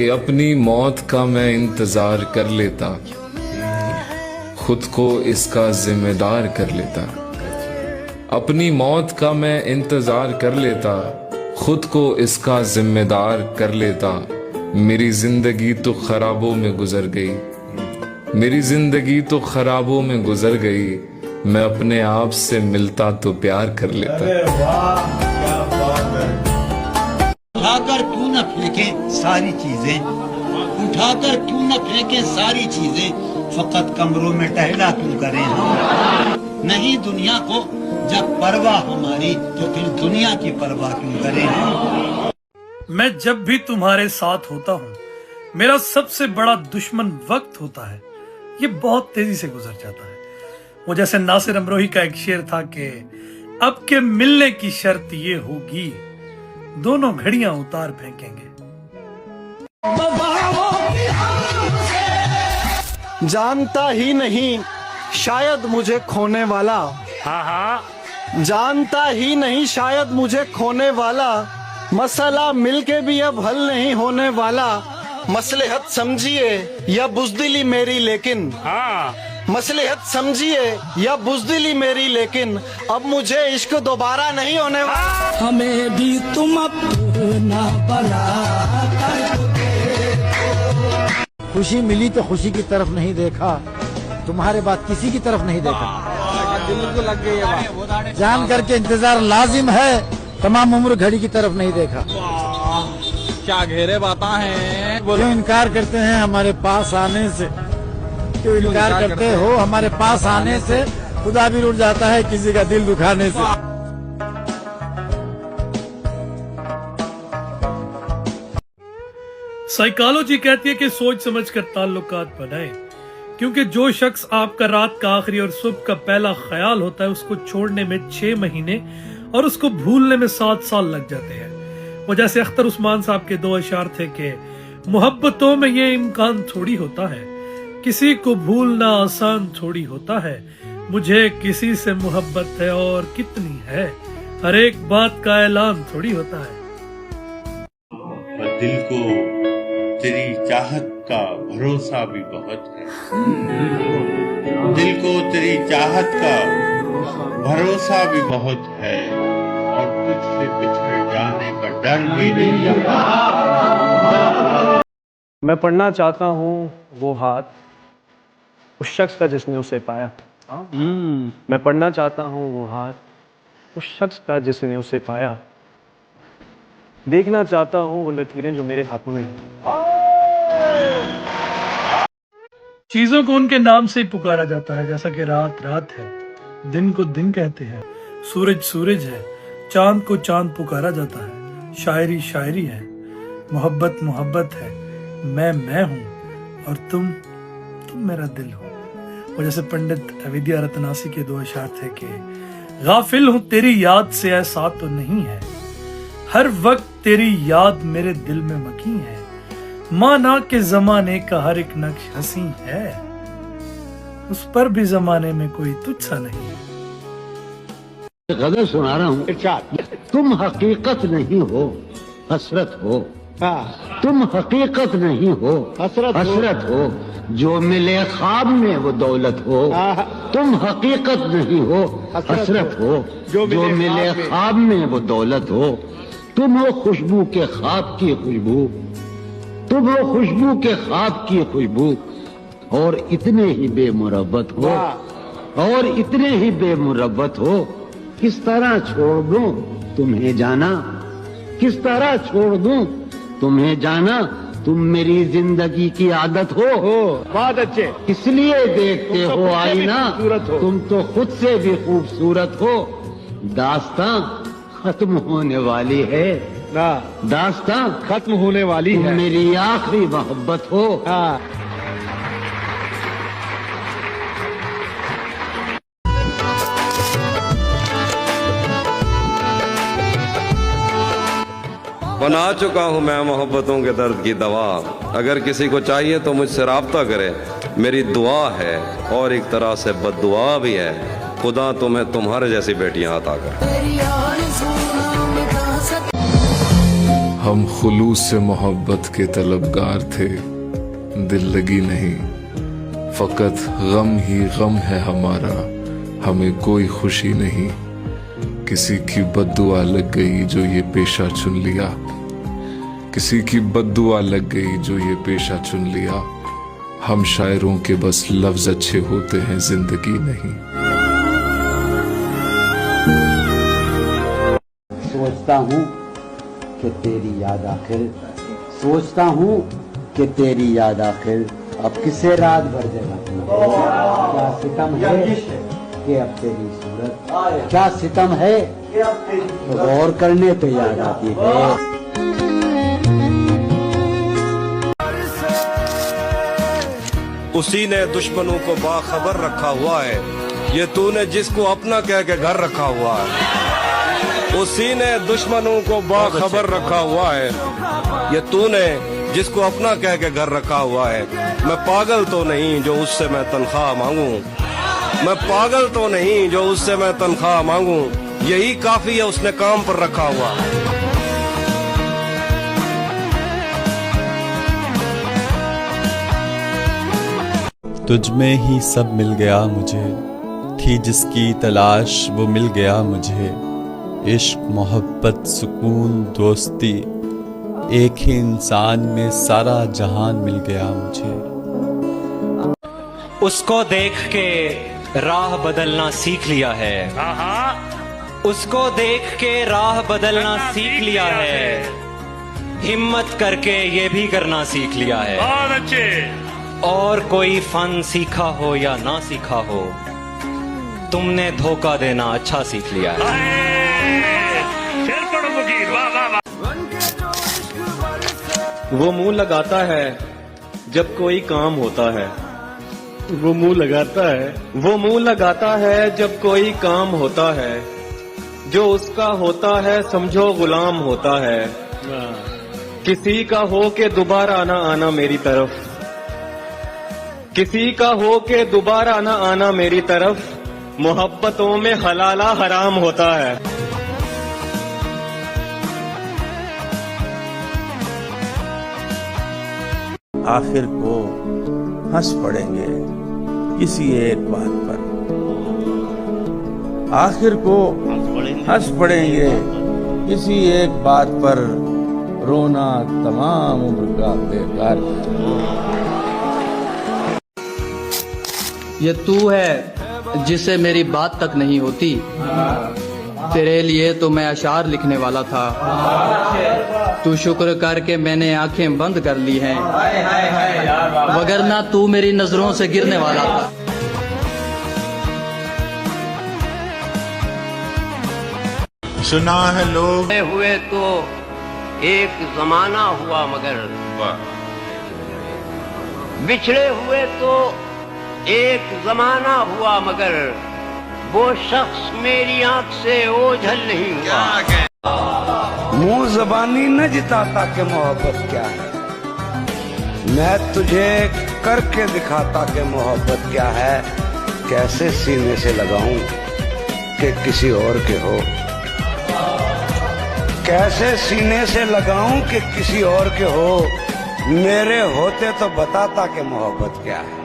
कि अपनी मौत का मैं इंतजार कर लेता, खुद को इसका जिम्मेदार कर लेता। अपनी मौत का मैं इंतजार कर लेता, खुद को इसका जिम्मेदार कर लेता। मेरी जिंदगी तो खराबों में गुजर गई, मेरी जिंदगी तो खराबों में गुजर गई। मैं अपने आप से मिलता तो प्यार कर लेता। उठाकर क्यों न फेंकें सारी चीजें, उठाकर क्यों न फेंकें सारी चीजें, फकत कमरों में टहला क्यों करें हम। नहीं दुनिया को जब परवाह हमारी, तो फिर दुनिया की परवाह क्यों करें हम। मैं जब भी तुम्हारे साथ होता हूँ, मेरा सबसे बड़ा दुश्मन वक्त होता है, ये बहुत तेजी से गुजर जाता है। वो जैसे नासिर अमरोही का एक शेर था कि अब के मिलने की शर्त ये होगी, दोनों घड़ियां उतार फेंकेंगे। जानता ही नहीं शायद मुझे खोने वाला, जानता ही नहीं शायद मुझे खोने वाला। मसला मिलके भी अब हल नहीं होने वाला। मसलहत समझिए या बुज़दिली मेरी, लेकिन मसलहत समझिए या बुज़दिली मेरी, लेकिन अब मुझे इश्क दोबारा नहीं होने वाला। हमें भी तुम अपना बना। खुशी मिली तो खुशी की तरफ नहीं देखा, तुम्हारे बाद किसी की तरफ नहीं देखा। दिल को लग गई है बात, जान करके इंतजार लाजिम है, तमाम उम्र घड़ी की तरफ नहीं देखा। क्या घेरे बातें हैं। क्यों इनकार करते हैं हमारे पास आने से, क्यों इनकार करते हो हमारे पास आने से। खुदा भी रुठ जाता है किसी का दिल दुखाने से। साइकोलॉजी कहती है कि सोच समझकर ताल्लुकात बनाएं, क्योंकि जो शख्स आपका रात का आखिरी और सुबह का पहला ख्याल होता है, उसको छोड़ने में 6 महीने और उसको भूलने में 7 साल लग जाते हैं। वो जैसे अख्तर उस्मान साहब के 2 अशार थे कि मोहब्बतों में ये इम्कान थोड़ी होता है, किसी को भूलना आसान थोड़ी होता है। मुझे किसी से मोहब्बत है और कितनी है, हर एक बात का ऐलान थोड़ी होता है। पर दिल को तेरी चाहत का भरोसा भी बहुत है, दिल को तेरी चाहत का भरोसा भी बहुत है, और तुझसे बिछड़ जाने का डर भी नहीं। मैं पढ़ना चाहता हूँ वो हाथ उस शख्स का जिसने उसे पाया। मैं पढ़ना चाहता हूँ वो हाथ उस शख्स का जिसने उसे पाया। देखना चाहता हूँ वो लकीरें जो मेरे हाथों में हैं। चीजों को उनके नाम से ही पुकारा जाता है, जैसा कि रात रात है, दिन को दिन कहते हैं, सूरज सूरज है, चांद को चांद पुकारा जाता है। शायरी शायरी है, मोहब्बत मोहब्बत है, मैं हूँ और तुम मेरा दिल हो। और जैसे पंडित अविद्या रतनासी के 2 अशार थे कि गाफिल हूँ तेरी याद से ऐसा तो नहीं है, हर वक्त तेरी याद मेरे दिल में मकी है। माना के जमाने का हर एक नक्श हंसी है, उस पर भी जमाने में कोई तुझसा नहीं है। गजल सुना रहा हूँ। तुम हकीकत नहीं हो, हसरत हो। तुम हकीकत नहीं हो, हसरत हो। जो मिले ख्वाब में वो दौलत हो। तुम हकीकत नहीं हो, हसरत हो। जो मिले ख्वाब में वो दौलत हो। तुम हो खुशबू के ख्वाब की खुशबू, तुम हो खुशबू के ख्वाब की खुशबू। और इतने ही बेमुरब्बत हो, और इतने ही बेमुरब्बत हो। किस तरह छोड़ दूं तुम्हें जाना, किस तरह छोड़ दूं तुम्हें जाना। तुम मेरी जिंदगी की आदत हो। बहुत अच्छे। इसलिए देखते हो आईना, तुम तो खुद से भी खूबसूरत हो। दास्तां खत्म होने वाली है, दास्तां खत्म होने वाली है। मेरी आखिरी मोहब्बत हो। बना चुका हूँ मैं मोहब्बतों के दर्द की दवा। अगर किसी को चाहिए तो मुझसे राब्ता करे, मेरी दुआ है और एक तरह से बद्दुआ भी है। खुदा तुम्हें तुम्हारे जैसी बेटियां अता करे। हम खुलूस से मोहब्बत के तलबगार थे, दिल लगी नहीं, फकत गम ही गम है हमारा, हमें कोई खुशी नहीं। किसी की बद्दुआ लग गई जो ये पेशा चुन लिया, किसी की बद्दुआ लग गई जो ये पेशा चुन लिया। हम शायरों के बस लफ्ज अच्छे होते हैं, जिंदगी नहीं। सोचता हूँ कि तेरी याद आखिर, सोचता हूँ कि तेरी याद आखिर अब किसे रात भर जगाती है। क्या सितम है कि अब तेरी सूरत, क्या सितम है तो गौर करने पे याद आती है। उसी ने दुश्मनों को बाखबर रखा हुआ है, ये तूने जिसको अपना कह के घर रखा हुआ है। उसी ने दुश्मनों को बाखबर रखा हुआ है, ये तूने जिसको अपना कह के घर रखा हुआ है। मैं पागल तो नहीं जो उससे मैं तनख्वाह मांगू, मैं पागल तो नहीं जो उससे मैं तनख्वाह मांगू, यही काफी है उसने काम पर रखा हुआ। तुझ में ही सब मिल गया मुझे, थी जिसकी तलाश वो मिल गया मुझे। इश्क मोहब्बत सुकून दोस्ती, एक ही इंसान में सारा जहान मिल गया मुझे। उसको देख के राह बदलना सीख लिया है, उसको देख के राह बदलना सीख लिया है। हिम्मत करके ये भी करना सीख लिया है। बहुत अच्छे। और कोई फन सीखा हो या ना सीखा हो, तुमने धोखा देना अच्छा सीख लिया है। वो मुंह लगाता है जब कोई काम होता है, वो मुंह लगाता है, वो मुंह लगाता है जब कोई काम होता है। जो उसका होता है समझो गुलाम होता है। किसी का हो के दोबारा ना आना मेरी तरफ, किसी का हो के दोबारा ना आना मेरी तरफ। मोहब्बतों में हलाला हराम होता है। आखिर को हंस पड़ेंगे किसी एक बात पर, आखिर को हंस पड़ेंगे किसी एक बात पर। रोना तमाम उम्र का बेकार। ये तू है जिसे मेरी बात तक नहीं होती, तेरे लिए तो मैं अशार लिखने वाला था। तू शुक्र करके मैंने आंखें बंद कर ली हैं, वगरना तू मेरी नजरों से गिरने वाला था। सुना है लोग हुए तो एक जमाना हुआ, मगर बिछड़े हुए तो एक जमाना हुआ, मगर वो शख्स मेरी आंख से ओझल नहीं हुआ। मुंह जबानी न जिताता कि मोहब्बत क्या है, मैं तुझे करके दिखाता कि मोहब्बत क्या है। कैसे सीने से लगाऊं कि किसी और के हो, कैसे सीने से लगाऊं कि किसी और के हो। मेरे होते तो बताता कि मोहब्बत क्या है।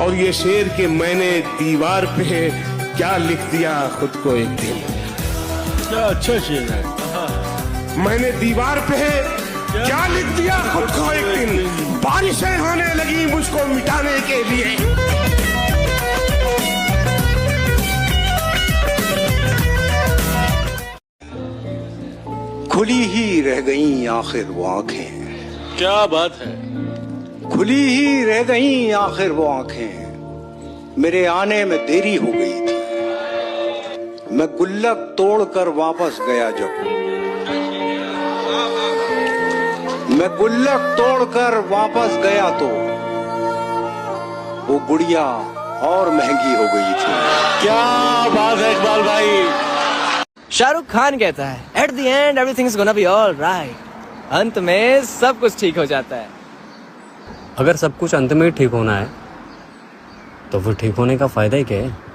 और ये शेर के मैंने दीवार पे क्या लिख दिया खुद को एक दिन। क्या अच्छा शेर है। मैंने दीवार पे क्या लिख दिया खुद को एक दिन। बारिशें होने लगी मुझको मिटाने के लिए। खुली ही रह गईं आखिर वो आंखें। क्या बात है। खुली ही रह गईं आखिर वो आंखें। मेरे आने में देरी हो गई थी, मैं गुल्लक तोड़कर वापस गया जब। मैं गुल्लक तोड़कर वापस गया तो वो गुड़िया और महंगी हो गई थी। क्या बात है इकबाल भाई। शाहरुख खान कहता है at the end everything is gonna be all right. अंत में सब कुछ ठीक हो जाता है। अगर सब कुछ अंत में ठीक होना है तो फिर ठीक होने का फायदा ही क्या है।